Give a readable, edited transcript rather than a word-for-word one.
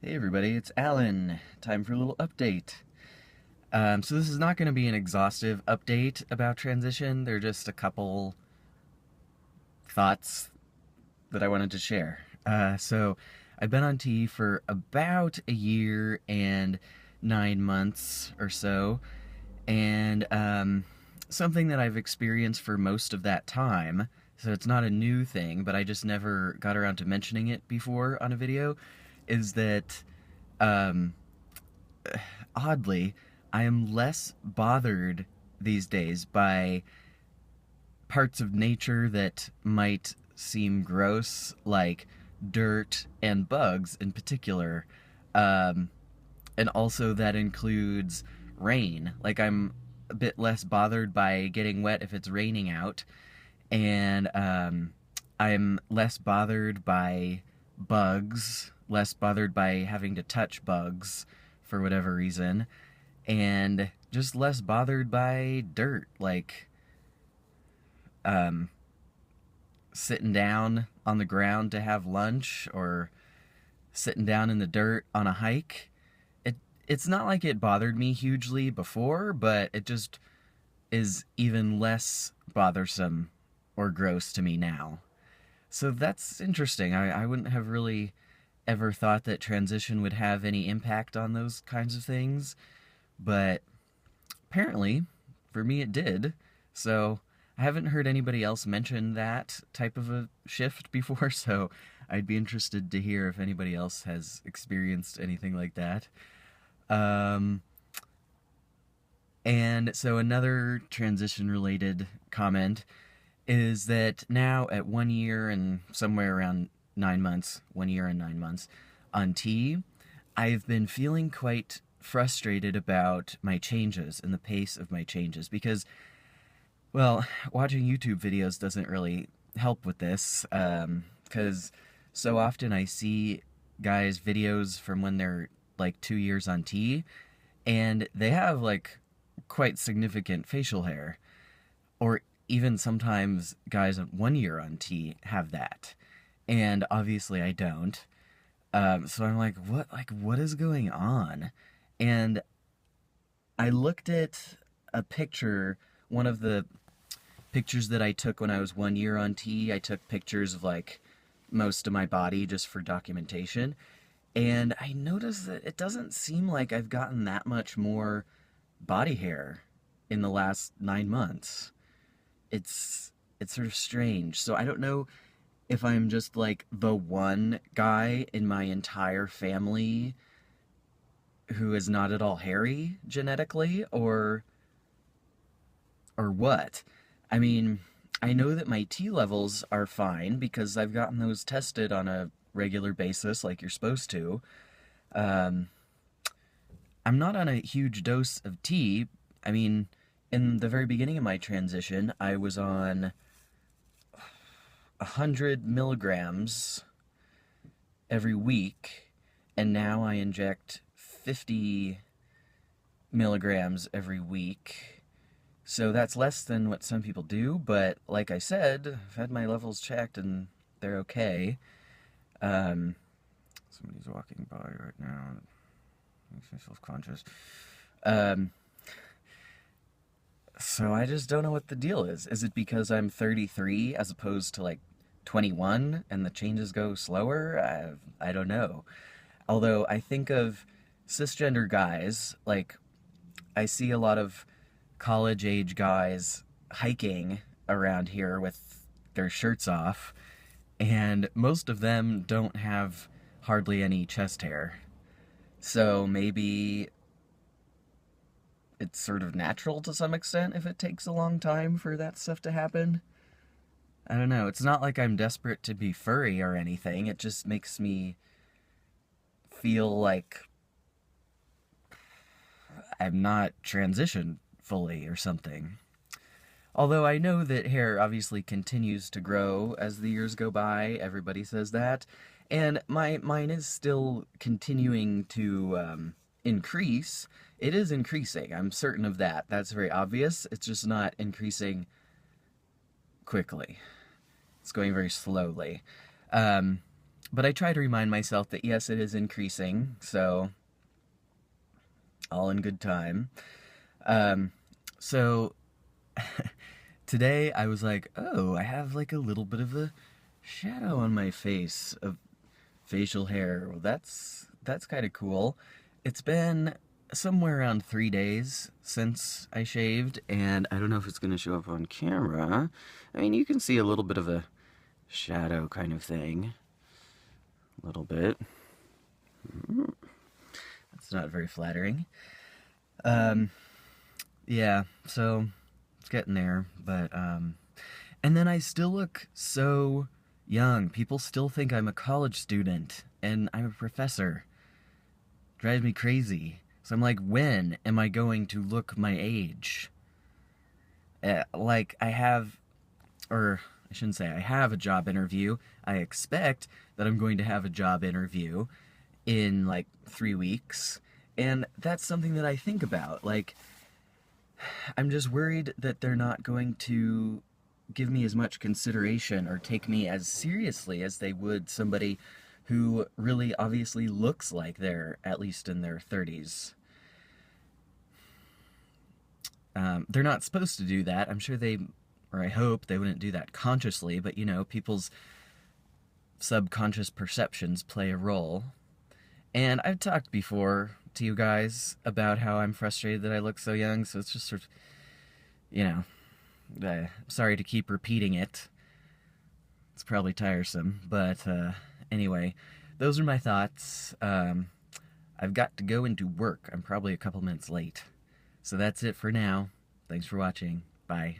Hey everybody, it's Alan. Time for a little update. So this is not going to be an exhaustive update about transition. They're just a couple thoughts that I wanted to share. So I've been on T for about a year and 9 months or so, and something that I've experienced for most of that time. So it's not a new thing, but I just never got around to mentioning it before on a video. Is that um, oddly, I am less bothered these days by parts of nature that might seem gross, like dirt and bugs in particular. Um, and also, that includes rain. Like, I'm a bit less bothered by getting wet if it's raining out, and I'm less bothered by bugs, less bothered by having to touch bugs for whatever reason, and just less bothered by dirt, like um, sitting down on the ground to have lunch or sitting down in the dirt on a hike. It's not like it bothered me hugely before, but it just is even less bothersome or gross to me now. So that's interesting. I wouldn't have really ever thought that transition would have any impact on those kinds of things, but apparently, for me, it did. So I haven't heard anybody else mention that type of a shift before, so I'd be interested to hear if anybody else has experienced anything like that. Um, and so another transition related comment is that now at 1 year and somewhere around 9 months, 1 year and 9 months on T, I've been feeling quite frustrated about my changes and the pace of my changes because, well, watching YouTube videos doesn't really help with this because so often I see guys' videos from when they're like 2 years on T and they have like quite significant facial hair, or even sometimes guys at 1 year on T have that, and obviously I don't. So I'm like, what is going on? And I looked at a picture, one of the pictures that I took when I was 1 year on T. I took pictures of like most of my body just for documentation, and I noticed that it doesn't seem like I've gotten that much more body hair in the last 9 months. It's sort of strange. So I don't know if I'm just like the one guy in my entire family who is not at all hairy genetically, or what. I mean, I know that my T levels are fine because I've gotten those tested on a regular basis like you're supposed to. Um, I'm not on a huge dose of T. I mean, in the very beginning of my transition, I was on 100 milligrams every week, and now I inject 50 milligrams every week. So that's less than what some people do, but like I said, I've had my levels checked and they're okay. Um, Somebody's walking by right now. Makes me self-conscious. Um, so I just don't know what the deal is. Is it because I'm 33 as opposed to like 21 and the changes go slower? I don't know. Although I think of cisgender guys, like I see a lot of college age guys hiking around here with their shirts off, and most of them don't have hardly any chest hair. So maybe it's sort of natural to some extent if it takes a long time for that stuff to happen. I don't know. It's not like I'm desperate to be furry or anything. It just makes me feel like I'm not transitioned fully or something. Although I know that hair obviously continues to grow as the years go by, everybody says that, and mine is still continuing to increase. It is increasing, I'm certain of that. That's very obvious. It's just not increasing quickly. It's going very slowly. Um, But I try to remind myself that yes, it is increasing, so all in good time. Um, so today I was like, oh, I have like a little bit of a shadow on my face of facial hair. Well, that's kind of cool. It's been somewhere around 3 days since I shaved, and I don't know if it's going to show up on camera. I mean, you can see a little bit of a shadow kind of thing. A little bit. That's not very flattering. Um, yeah, so it's getting there, but, and then I still look so young. People still think I'm a college student, and I'm a professor. Drives me crazy. So I'm like, when am I going to look my age? Like, I have, or I shouldn't say I have a job interview. I expect that I'm going to have a job interview in like 3 weeks. And that's something that I think about. Like, I'm just worried that they're not going to give me as much consideration or take me as seriously as they would somebody who really obviously looks like they're at least in their 30s. They're not supposed to do that. I'm sure they, or I hope they wouldn't do that consciously, but you know, people's subconscious perceptions play a role. And I've talked before to you guys about how I'm frustrated that I look so young, so it's just sort of, you know, sorry to keep repeating it. It's probably tiresome, but anyway, those are my thoughts. I've got to go into work. I'm probably a couple minutes late. So that's it for now. Thanks for watching. Bye.